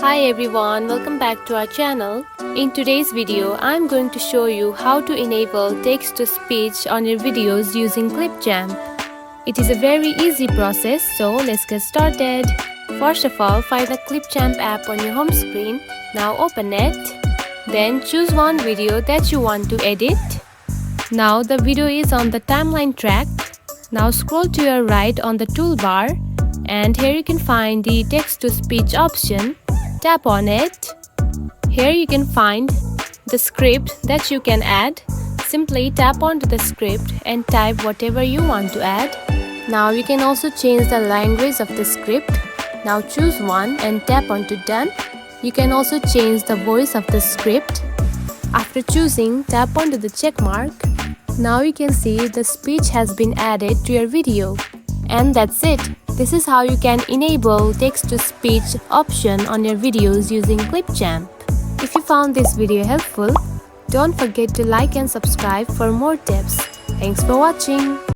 Hi everyone, welcome back to our channel. In today's video, I'm going to show you how to enable text-to-speech on your videos using Clipchamp. It is a very easy process, so let's get started. First of all, find the Clipchamp app on your home screen. Now open it. Then choose one video that you want to edit. Now the video is on the timeline track. Now scroll to your right on the toolbar and here you can find the text-to-speech option. Tap on it. Here you can find the script that you can add. Simply tap onto the script and type whatever you want to add. Now you can also change the language of the script. Now choose one and tap onto done. You can also change the voice of the script. After choosing, tap onto the check mark. Now you can see the speech has been added to your video. And that's it. This is how you can enable text-to-speech option on your videos using Clipchamp. If you found this video helpful, don't forget to like and subscribe for more tips. Thanks for watching.